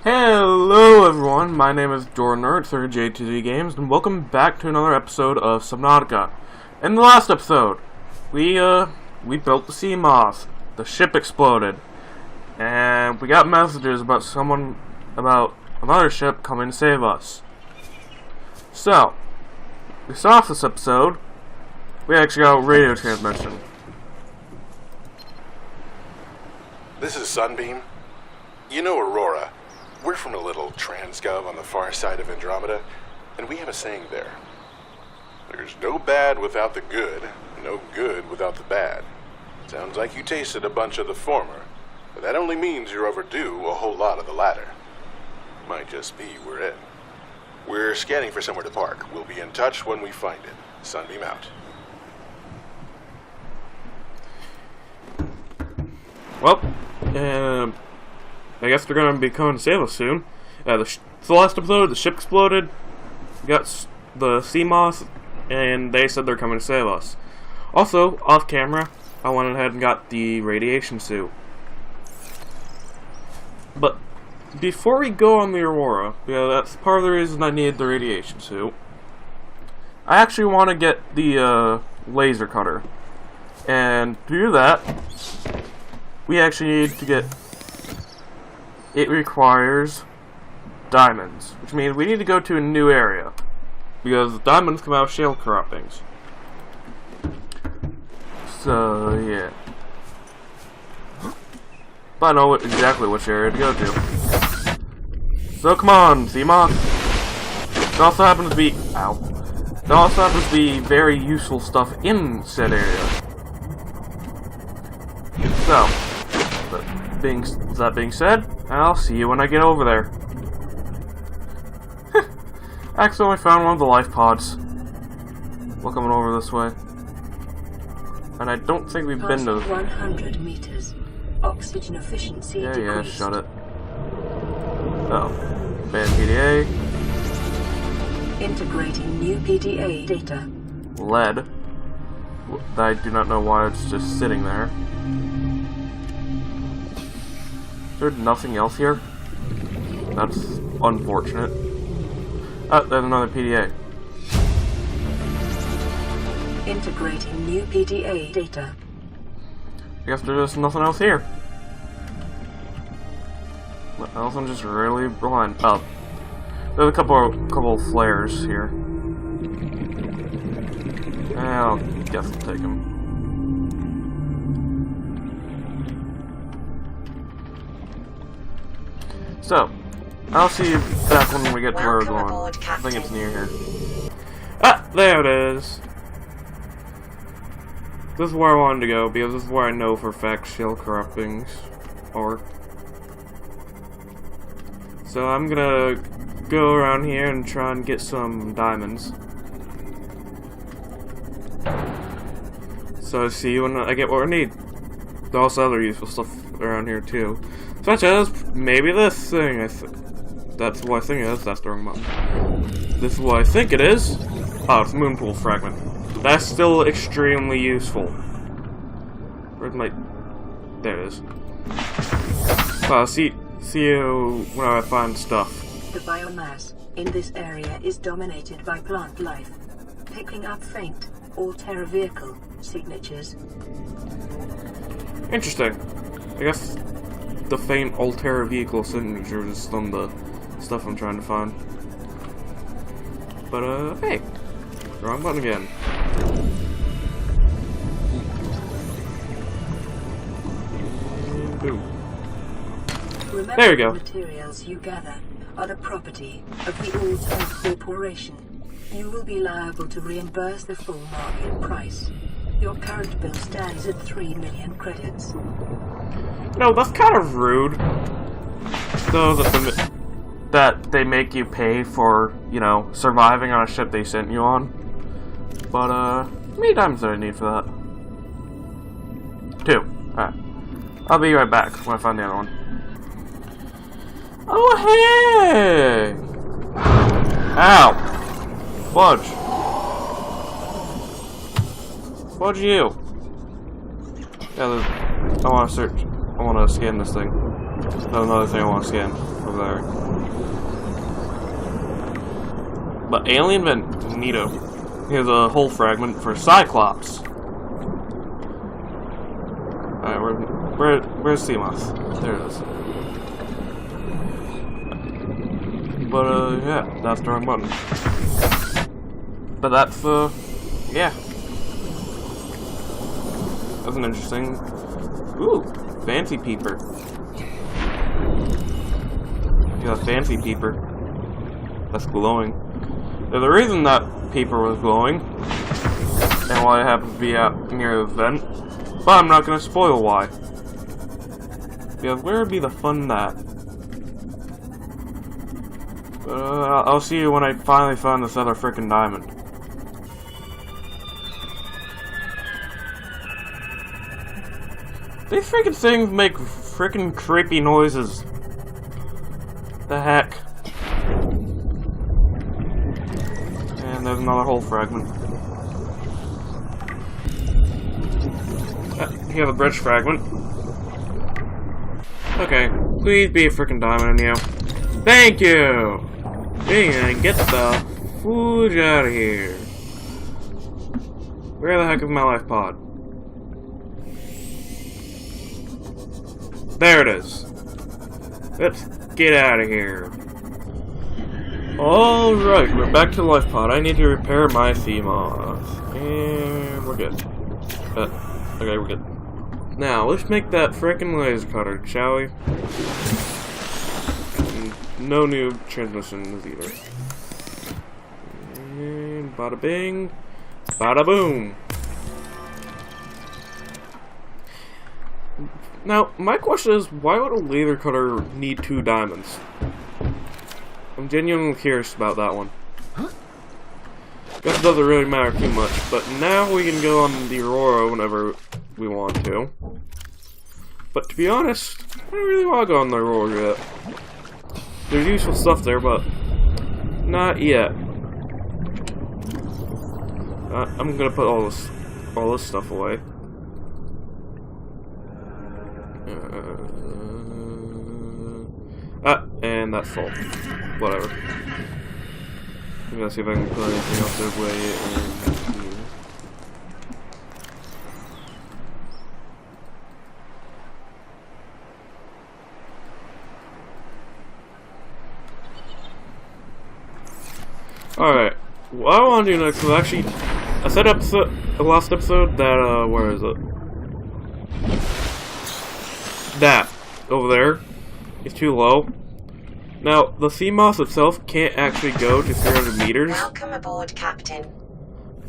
Hello everyone, my name is Jordan for JTZ Games, and welcome back to another episode of Subnautica. In the last episode, we built the sea moth, the ship exploded, and we got messages about another ship coming to save us. So, we start off this episode, we actually got a radio transmission. This is Sunbeam. You know Araura. We're from a little transgov on the far side of Andromeda, and we have a saying there. There's no bad without the good, no good without the bad. Sounds like you tasted a bunch of the former, but that only means you're overdue a whole lot of the latter. Might just be we're in. We're scanning for somewhere to park. We'll be in touch when we find it. Sunbeam out. Well, I guess they're going to be coming to save us soon. The last episode, the ship exploded, we got the sea moth, and they said they're coming to save us. Also, off camera, I went ahead and got the radiation suit. But before we go on the Araura, that's part of the reason I needed the radiation suit, I actually want to get the laser cutter. And to do that, we actually need to get... It requires diamonds, which means we need to go to a new area, because diamonds come out of shale croppings. So, yeah. But I know exactly which area to go to. So come on, sea moth. It also happens to be... Ow. There also happens to be very useful stuff in said area. So, that being said, I'll see you when I get over there. I accidentally found one of the life pods while coming over this way. And I don't think we've been to... 100 meters. Oxygen efficiency Yeah, decreased. shut it. Oh. Banned PDA. Integrating new PDA data. Lead. I do not know why it's just sitting there. There's nothing else here? That's unfortunate. Ah, there's another PDA. Integrating new PDA data. I guess there's just nothing else here. Else I'm just really blind. Oh. There's a couple of flares here. I'll guess I'll take them. So, I'll see you back when we get to where we're going. I think it's near here. Ah, there it is. This is where I wanted to go, because this is where I know for a fact shale croppings are. So I'm gonna go around here and try and get some diamonds. So I see you when I get what I need. There's also other useful stuff around here too. Such as, maybe this thing, that's what I think it is, that's the wrong button. This is what I think it is. Oh, it's a moon pool fragment. That's still extremely useful. Where's my... There it is. Well, see you when I find stuff. The biomass in this area is dominated by plant life, picking up faint all-terra vehicle signatures. Interesting. I guess the faint Altera vehicle signature is on the stuff I'm trying to find. But, hey! Wrong button again. Ooh. Remember, there we go. The materials you gather are the property of the All-Terra Corporation. You will be liable to reimburse the full market price. Your current bill stands at 3 million credits. No, that's kind of rude. Though that they make you pay for, you know, surviving on a ship they sent you on. But, how many diamonds do I need for that? 2. Alright. I'll be right back when I find the other one. Oh, hey! Ow! Fudge. Fudge you. Yeah, I want to search. I want to scan this thing. That's another thing I want to scan. over there. But alien vent, neato. Here's a hull fragment for Cyclops. Alright, where's Seamoth? There it is. But yeah, that's the wrong button. But that's yeah. That's an interesting. Ooh, fancy peeper. Yeah, fancy peeper. That's glowing. There's a reason that peeper was glowing, and why it happens to be out near the vent. But I'm not gonna spoil why. Because where would be the fun in that? I'll see you when I finally find this other frickin' diamond. These freaking things make freaking creepy noises. The heck? And there's another hull fragment. Here's a bridge fragment. Okay, please be a freaking diamond in you. Thank you! Dang, get the fooge out of here. Where the heck is my life pod? There it is. Let's get out of here. Alright, we're back to the life pod. I need to repair my CMOS. And we're good. Okay, we're good. Now, let's make that frickin' laser cutter, shall we? No new transmissions either. And bada bing, bada boom. Now, my question is, why would a laser cutter need 2 diamonds? I'm genuinely curious about that one. Guess it doesn't really matter too much, but now we can go on the Araura whenever we want to. But to be honest, I don't really want to go on the Araura yet. There's useful stuff there, but not yet. I'm gonna put all this stuff away. And that's full. Whatever. I'm gonna see if I can put anything else away in here. Alright, what I want to do next is actually, I said the last episode that, where is it? That, over there, is too low. Now, the CMOS itself can't actually go to 300 meters. Welcome aboard, Captain.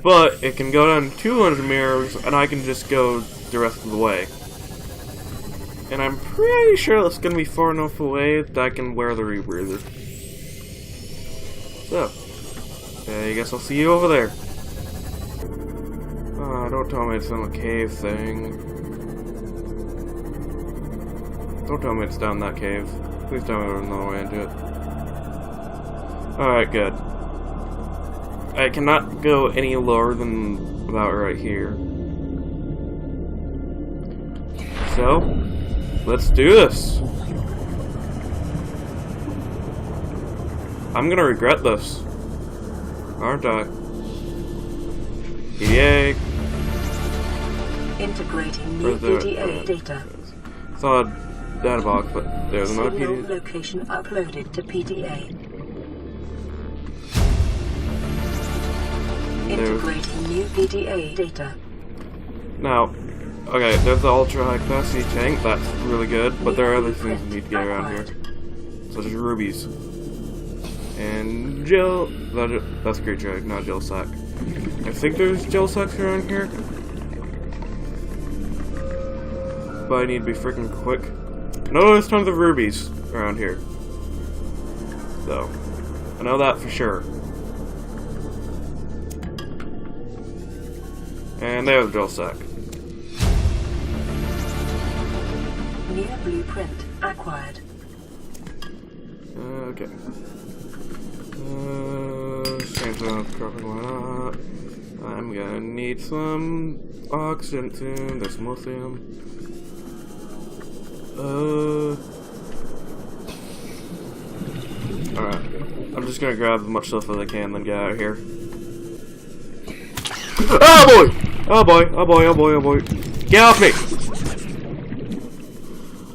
But it can go down 200 meters, and I can just go the rest of the way. And I'm pretty sure that's going to be far enough away that I can wear the rebreather. So. I guess I'll see you over there. Don't tell me it's in a cave thing. Don't tell me it's down that cave. Please tell me there's another way into it. Alright, good. I cannot go any lower than about right here. So, let's do this. I'm gonna regret this. Aren't I? PDA. Integrating new PDA data. Saw a data box, but there's another Signal PDA. location uploaded to PDA. Integrating new PDA data. Now, okay, there's the ultra high capacity tank. That's really good, but there are other things we need to get around here, such as rubies. And gel, that's a great drag, not gel sack. I think there's gel sacks around here, but I need to be freaking quick. No, there's tons of rubies around here, so I know that for sure. And there's a gel sack. New blueprint acquired. Okay. Change up, dropping why not. I'm gonna need some oxygen soon. There's some lithium. Alright. I'm just gonna grab as much stuff as I can, then get out of here. Oh boy! Oh boy, oh boy, oh boy, oh boy. Get off me!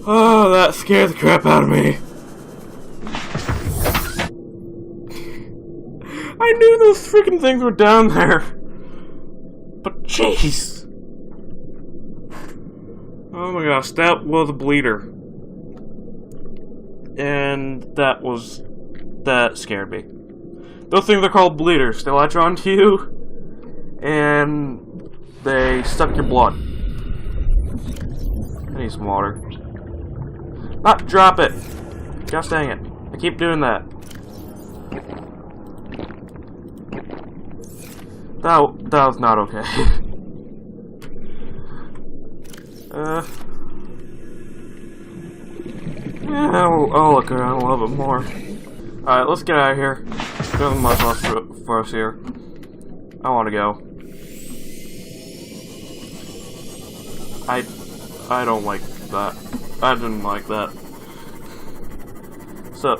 Oh, that scared the crap out of me. I knew those freaking things were down there. But jeez. Oh my gosh, that was a bleeder. And that scared me. Those things are called bleeders. They latch onto you, and they suck your blood. I need some water. Not drop it! Gosh dang it. I keep doing that. That was not okay. Yeah, I'll look around a little bit more. Alright, let's get out of here. There's much less for us here. I want to go. I don't like that. I didn't like that. So,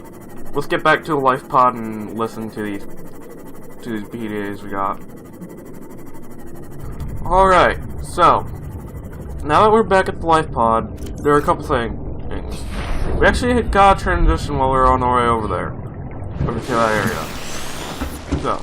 let's get back to the life pod and listen to these PDAs we got. Alright, so, now that we're back at the life pod, there are a couple things. We actually got a transition while we were on our way over there. Over to that area. So.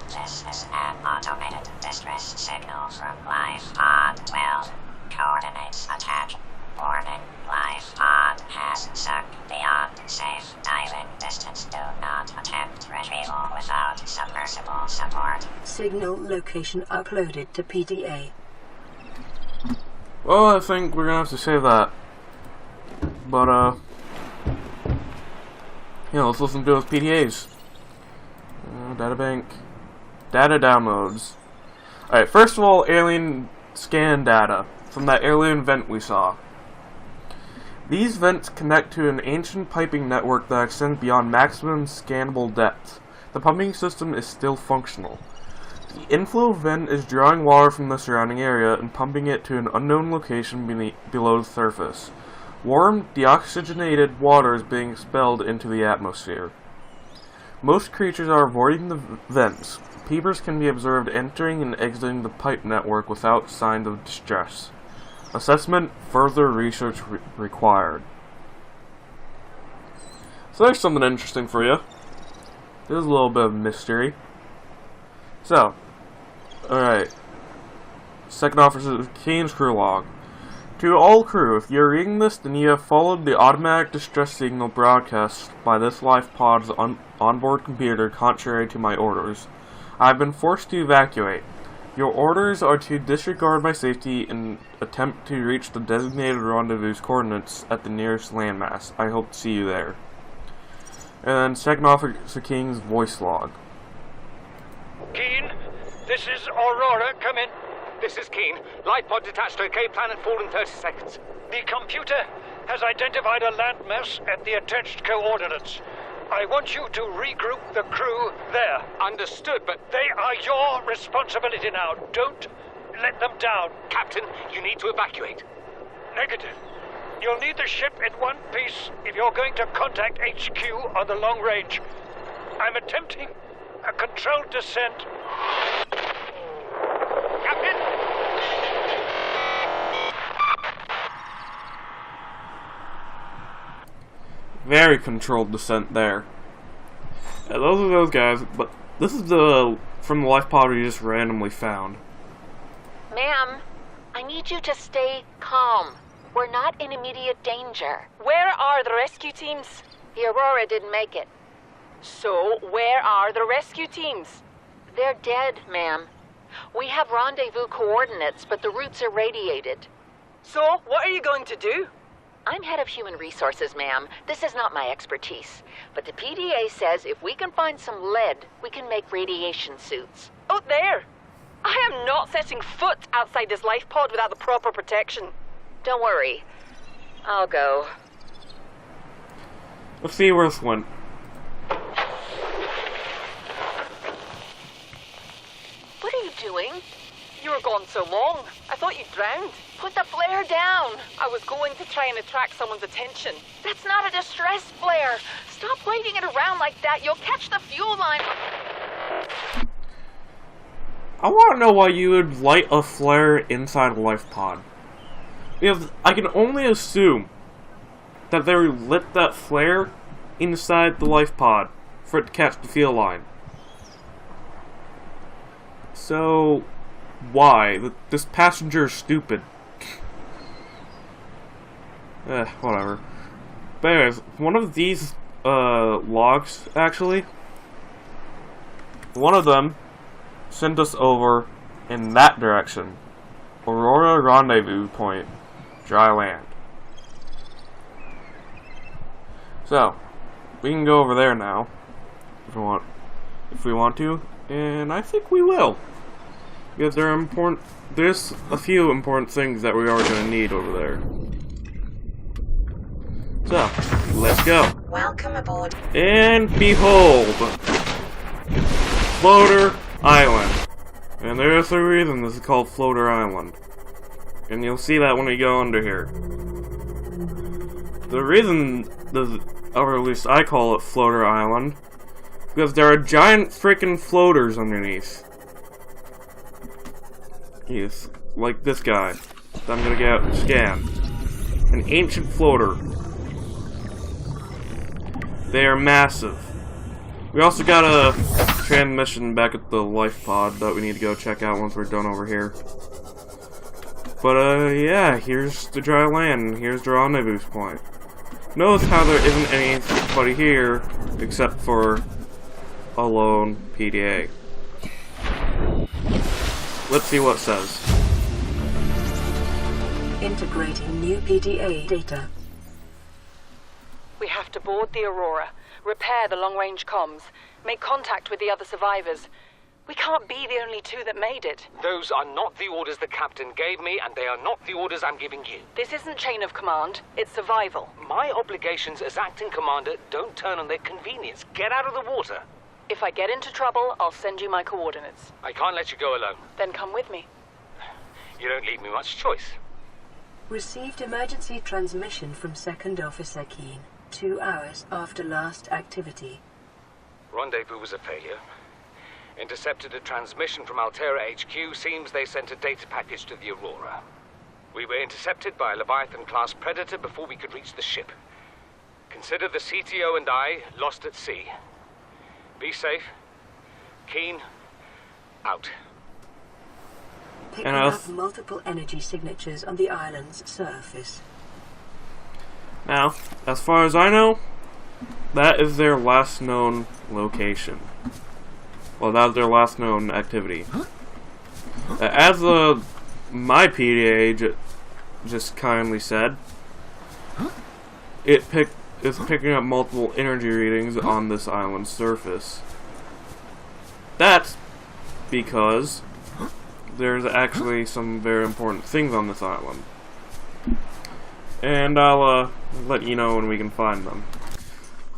This is an automated distress signal from life pod 12. Coordinates attached. Warning, life pod has sunk beyond safe diving distance. Do not attempt retrieval without submersible support. Signal location uploaded to PDA. Well, I think we're gonna have to save that. But, let's listen to those PDAs. Data bank. Data downloads. Alright, first of all, alien scan data from that alien vent we saw. These vents connect to an ancient piping network that extends beyond maximum scannable depth. The pumping system is still functional. The inflow vent is drawing water from the surrounding area and pumping it to an unknown location below the surface. Warm, deoxygenated water is being expelled into the atmosphere. Most creatures are avoiding the vents. Peepers can be observed entering and exiting the pipe network without signs of distress. Assessment, further research required. So there's something interesting for you. There's a little bit of mystery. So, alright. Second Officer Kane's crew log. To all crew, if you're reading this, then you have followed the automatic distress signal broadcast by this life pod's onboard computer contrary to my orders. I have been forced to evacuate. Your orders are to disregard my safety and attempt to reach the designated rendezvous coordinates at the nearest landmass. I hope to see you there. And then Second Officer King's voice log. Keen, this is Aurora. Come in. This is Keen. Life pod detached to Cape Planet 4 in 30 seconds. The computer has identified a landmass at the attached coordinates. I want you to regroup the crew there. Understood, but they are your responsibility now. Don't let them down. Captain, you need to evacuate. Negative. You'll need the ship in one piece if you're going to contact HQ on the long range. I'm attempting a controlled descent. Captain! Very controlled descent there. Those are those guys, but this is from the life pod we just randomly found. Ma'am, I need you to stay calm. We're not in immediate danger. Where are the rescue teams? The Araura didn't make it. So, where are the rescue teams? They're dead, ma'am. We have rendezvous coordinates, but the routes are radiated. So, what are you going to do? I'm head of human resources, ma'am. This is not my expertise. But the PDA says if we can find some lead, we can make radiation suits. Out there! I am not setting foot outside this life pod without the proper protection. Don't worry. I'll go. Let's see where this went. What are you doing? You were gone so long. I thought you'd drowned. Put the flare down. I was going to try and and attract someone's attention. That's not a distress flare. Stop waving it around like that. You'll catch the fuel line. I want to know why you would light a flare inside a life pod. Because I can only assume that they lit that flare inside the life pod for it to catch the fuel line. So, why? This passenger is stupid. Whatever. But anyways, one of these logs, actually, one of them sent us over in that direction. Araura rendezvous point, dry land. So, we can go over there now, if we want to, and I think we will. Because there's a few important things that we are going to need over there. So, let's go. Welcome aboard. And behold, Floater Island. And there's a reason this is called Floater Island. And you'll see that when we go under here. The reason, or at least I call it Floater Island, because there are giant freaking floaters underneath. Yes, like this guy. So I'm gonna get scan. An ancient floater. They are massive. We also got a transmission back at the life pod that we need to go check out once we're done over here. But yeah, here's the dry land, here's the rendezvous point. Notice how there isn't anybody here except for a lone PDA. Let's see what it says. Integrating new PDA data. We have to board the Araura, repair the long-range comms, make contact with the other survivors. We can't be the only two that made it. Those are not the orders the captain gave me, and they are not the orders I'm giving you. This isn't chain of command, it's survival. My obligations as acting commander don't turn on their convenience. Get out of the water. If I get into trouble, I'll send you my coordinates. I can't let you go alone. Then come with me. You don't leave me much choice. Received emergency transmission from Second Officer Keen, 2 hours after last activity. Rendezvous was a failure. Intercepted a transmission from Altera HQ. Seems they sent a data package to the Araura. We were intercepted by a Leviathan-class predator before we could reach the ship. Consider the CTO and I lost at sea. Be safe. Keen, out. Picking up multiple energy signatures on the island's surface. Now, as far as I know, that is their last known location. Well, that was their last known activity. As my PDA just kindly said, it's picking up multiple energy readings on this island's surface. That's because there's actually some very important things on this island. And I'll let you know when we can find them.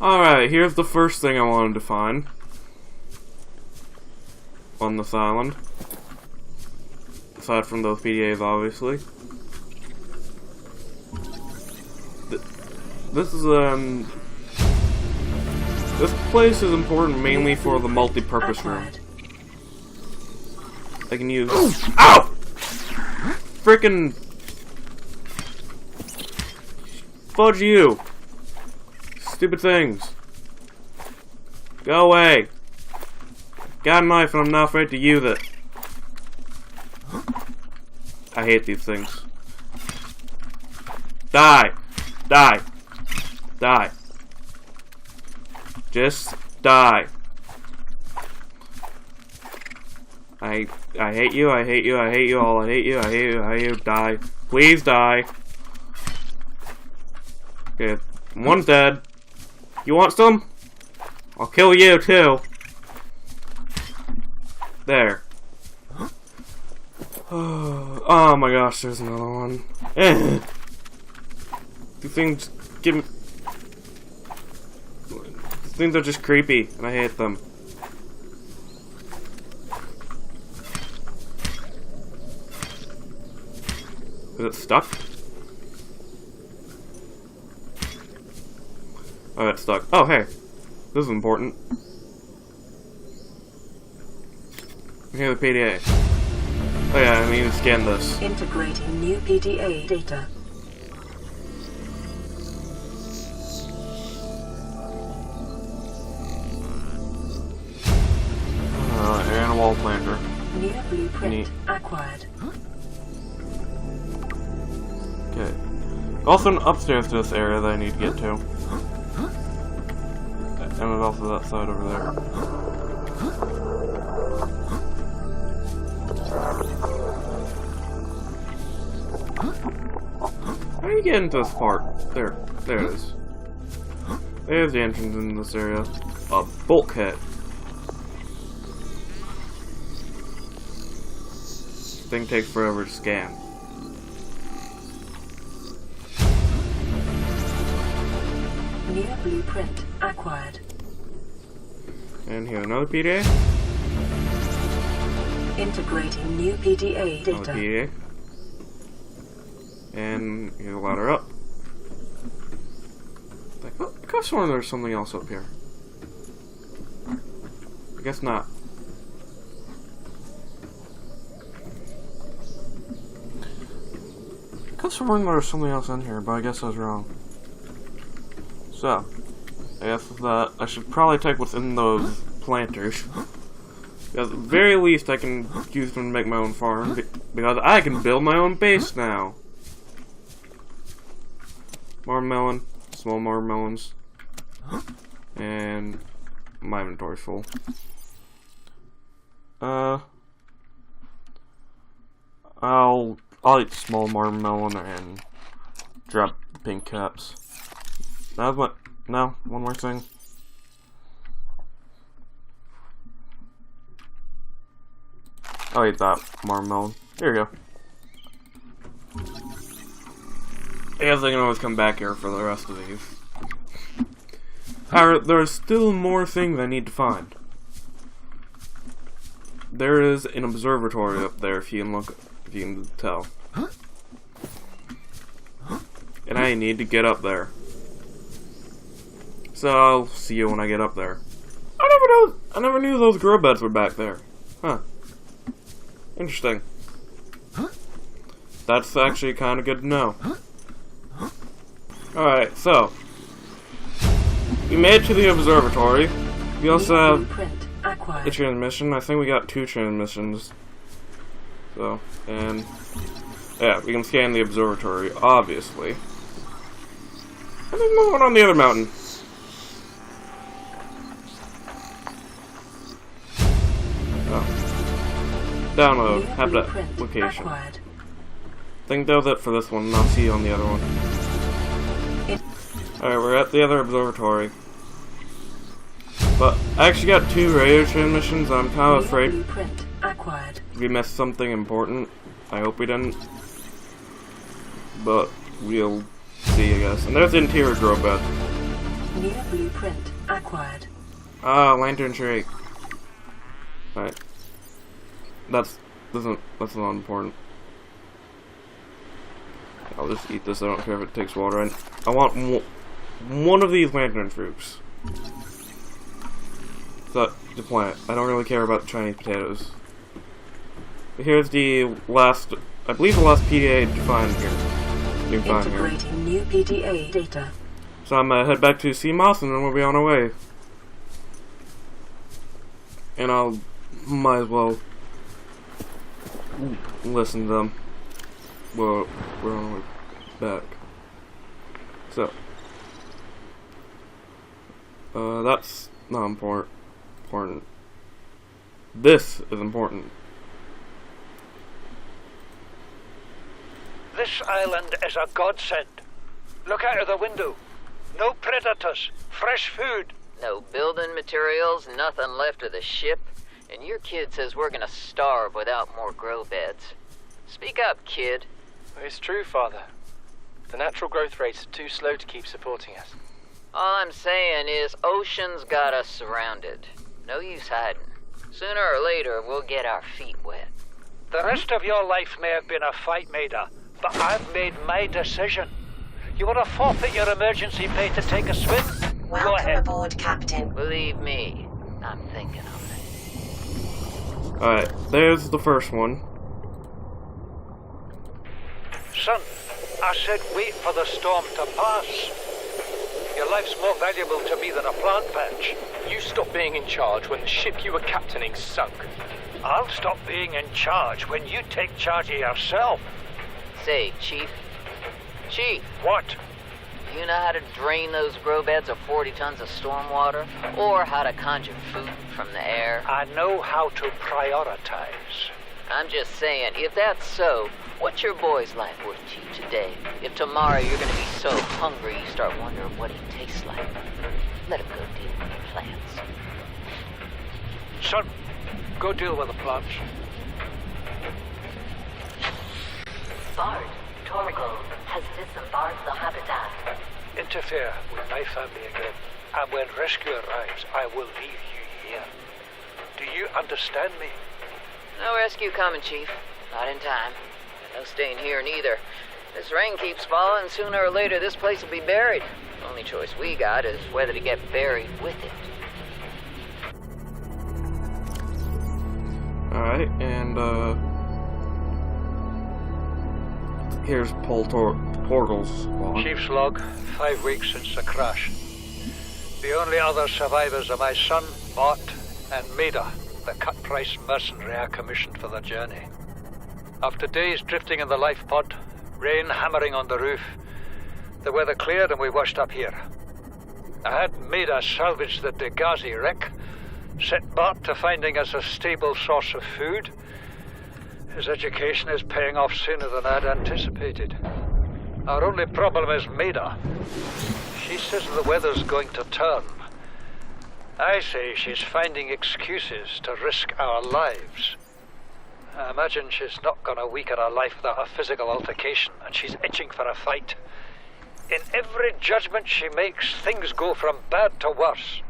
Alright, here's the first thing I wanted to find on this island. Aside from those PDAs, obviously. This place is important mainly for the multi-purpose room. I can use... Ow! Frickin' fudge you! Stupid things. Go away! Got a knife and I'm not afraid to use it. I hate these things. Die! Die! Die! Just die. I hate you, I hate you, I hate you all, I hate you, I hate you, I hate you, die. Please die. Okay, one's dead. You want some? I'll kill you too. There. Oh my gosh, there's another one. These things give me... These things are just creepy, and I hate them. Is it stuck? Oh, it's stuck. Oh, hey. This is important. Here, the PDA. Oh yeah, I need to scan this. Integrating new PDA data. And a wall planter. New blueprint acquired. Okay. Also, an upstairs to this area that I need to get to. And there's also that side over there. How do you get into this part? There it is. There's the entrance in this area. A bulkhead. Thing takes forever to scan. New blueprint acquired. And here, another PDA. Integrating new PDA Another data. PDA. And here's a ladder up. I could have sworn there's something else up here. I guess not. I could have sworn there was something else in here, but I guess I was wrong. So, I guess that I should probably take what's in those planters. Because at the very least I can use them to make my own farm. Because I can build my own base now. More melon, small more melons. And my inventory's full. I'll eat small marmelon and drop the pink caps. That's what. No, one more thing. I'll eat that marmelon. Here you go. I guess I can always come back here for the rest of these. However, there's still more things I need to find. There is an observatory up there, if you can look, if you can tell. And I need to get up there. So I'll see you when I get up there. I never knew those grow beds were back there. Huh. Interesting. That's actually kind of good to know. Alright, so we made it to the observatory. We also have a transmission. I think we got 2 transmissions. So, and yeah, we can scan the observatory, obviously. And there's another one on the other mountain. Oh. Download. Have that location. I think that was it for this one, and I'll see you on the other one. Alright, we're at the other observatory. But I actually got 2 radio transmissions. I'm kind of afraid we missed something important. I hope we didn't. But we'll see, I guess. And there's the interior grow bed. New blueprint acquired. Ah, lantern tree. Alright. That's not important. I'll just eat this. I don't care if it takes water. And I want one of these lantern fruits. So, to plant. I don't really care about the Chinese potatoes. But here's the last, I believe the last PDA to find here. You can find here. Integrating new PDA data. So I'm gonna head back to CMOS and then we'll be on our way. And I'll might as well listen to them. Well, we're on our way back. So, that's not important. This is important. This island is a godsend. Look out of the window. No predators, fresh food. No building materials, nothing left of the ship, and your kid says we're gonna starve without more grow beds. Speak up, kid. It's true, Father. The natural growth rates are too slow to keep supporting us. All I'm saying is ocean's got us surrounded. No use hiding. Sooner or later, we'll get our feet wet. The rest of your life may have been a fight, Maida, but I've made my decision. You want to forfeit your emergency pay to take a swim? Go ahead. aboard, Captain. Believe me, I'm thinking of it. Alright, there's the first one. Son, I said wait for the storm to pass. Your life's more valuable to me than a plant patch. You stopped being in charge when the ship you were captaining sunk. I'll stop being in charge when you take charge of yourself. Say, Chief. Chief, What? you know how to drain those grow beds of 40 tons of stormwater? Or how to conjure food from the air? I know how to prioritize. I'm just saying, if that's so, what's your boy's life worth to you today? If tomorrow you're gonna be so hungry you start wondering what he tastes like, let him go deal with the plants. Son, go deal with the plants. Bard, Torgo has disembarked the habitat. Interfere with my family again, and when rescue arrives, I will leave you here. Do you understand me? No rescue coming, Chief. Not in time. And no staying here neither. This rain keeps falling, sooner or later this place will be buried. The only choice we got is whether to get buried with it. Alright, and here's Paul Torgle's log. Chief's log, 5 weeks since the crash. The only other survivors are my son, Mort, and Maida, the cut-price mercenary I commissioned for the journey. After days drifting in the life pod, rain hammering on the roof, the weather cleared and we washed up here. I had Maida salvage the Degazi wreck, set Bart to finding us a stable source of food. His education is paying off sooner than I'd anticipated. Our only problem is Maida. She says the weather's going to turn. I say she's finding excuses to risk our lives. I imagine she's not gonna weaken her life without a physical altercation, and she's itching for a fight. In every judgment she makes, things go from bad to worse.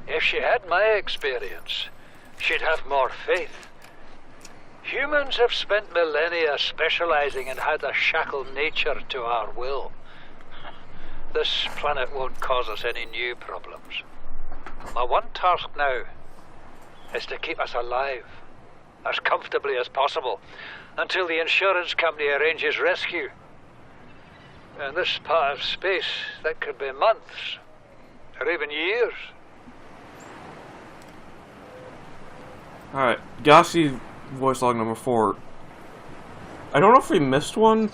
If she had my experience, she'd have more faith. Humans have spent millennia specializing in how to shackle nature to our will. This planet won't cause us any new problems. My one task now is to keep us alive, as comfortably as possible, until the insurance company arranges rescue. In this part of space, that could be months, or even years. Alright, Gassi voice log number 4. I don't know if we missed one,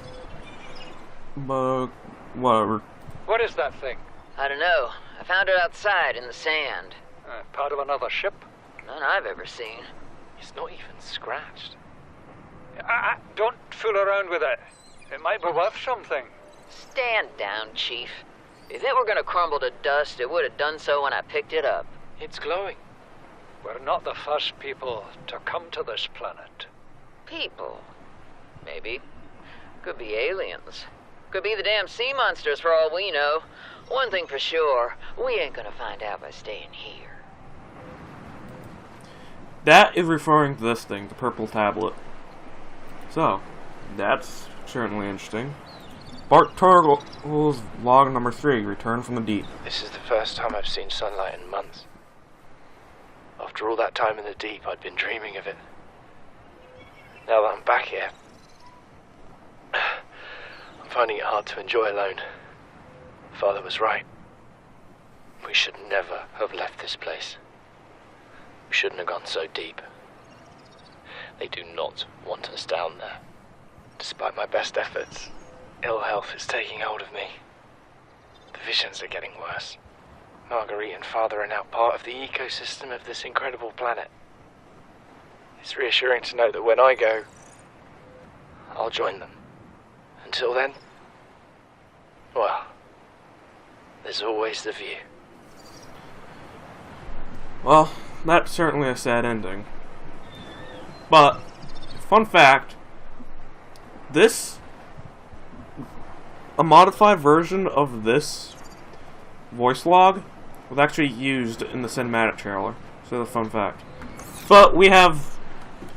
but whatever. What is that thing? I don't know. I found it outside in the sand. Part of another ship? None I've ever seen. It's not even scratched. Don't fool around with it. It might be worth something. Stand down, Chief. If it were gonna crumble to dust, it would have done so when I picked it up. It's glowing. We're not the first people to come to this planet. People. Maybe. Could be aliens. Could be the damn sea monsters for all we know. One thing for sure, we ain't gonna find out by staying here. That is referring to this thing, the purple tablet. So, that's certainly interesting. Bart Turtle's log number 3, Return from the Deep. This is the first time I've seen sunlight in months. After all that time in the deep, I'd been dreaming of it. Now that I'm back here, I'm finding it hard to enjoy alone. Father was right. We should never have left this place. We shouldn't have gone so deep. They do not want us down there. Despite my best efforts, ill health is taking hold of me. The visions are getting worse. Marguerite and Father are now part of the ecosystem of this incredible planet. It's reassuring to know that when I go, I'll join them. Until then, well, there's always the view. Well, that's certainly a sad ending. But, fun fact, a modified version of this voice log was actually used in the cinematic trailer. So that's a fun fact. But we have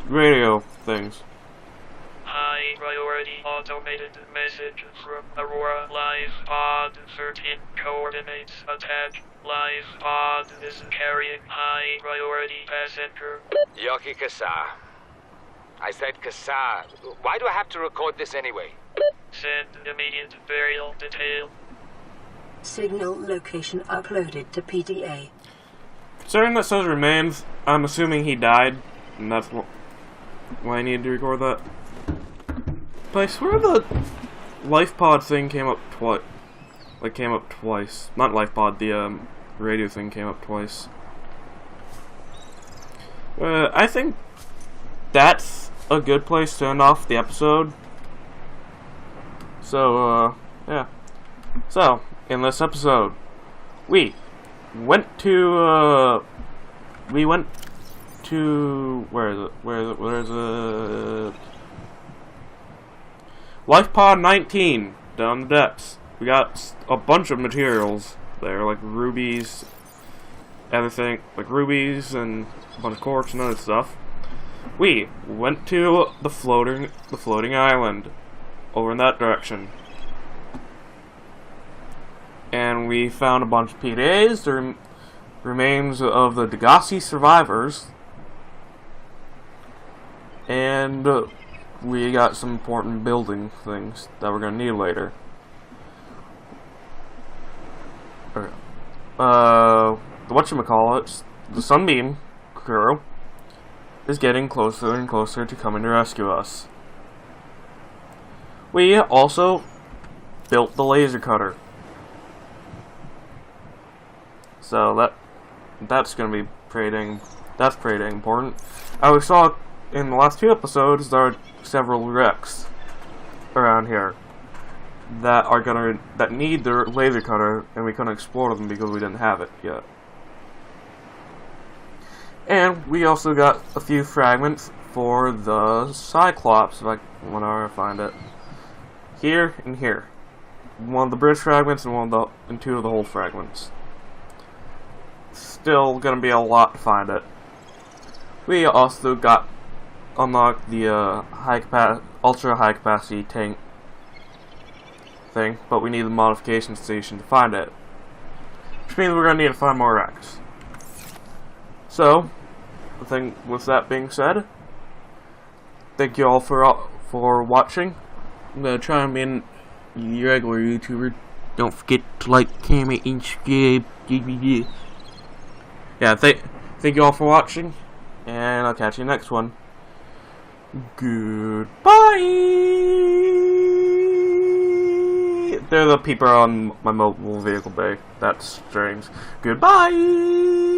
radio things. High priority automated message from Araura Live Pod 13 Coordinates attack. Live pod is carrying high priority passenger. Yoki Kasa. I said Kasa. Why do I have to record this anyway? Send immediate burial detail. Signal location uploaded to PDA. Considering that says remains, I'm assuming he died, and that's why I needed to record that. But I swear the life pod thing came up twice. Like, came up twice. Not life pod, the radio thing came up twice. I think that's a good place to end off the episode. So, yeah. So, in this episode, we went to, where is it? Life Pod 19, down the depths. We got a bunch of materials there, like rubies, everything, like rubies and a bunch of quartz and other stuff. We went to the floating island, over in that direction. And we found a bunch of PDAs, the remains of the Degassi survivors, and we got some important building things that we're going to need later. Whatchamacallit, the Sunbeam crew, is getting closer and closer to coming to rescue us. We also built the laser cutter. So that's gonna be pretty dang important. We saw in the last 2 episodes there are several wrecks around here that need their laser cutter, and we couldn't explore them because we didn't have it yet. And we also got a few fragments for the Cyclops, if I want to find it. Here and here. One of the bridge fragments and 2 of the whole fragments. Still gonna be a lot to find it. We also unlocked the ultra high capacity tank thing, but we need the modification station to find it, which means we're gonna need to find more wrecks. So, with that being said, thank you all for watching. I'm gonna try and be a regular YouTuber. Don't forget to like, comment, and subscribe. Yeah, thank you all for watching, and I'll catch you next one. Goodbye! They're the people on my mobile vehicle bay. That's strange. Goodbye!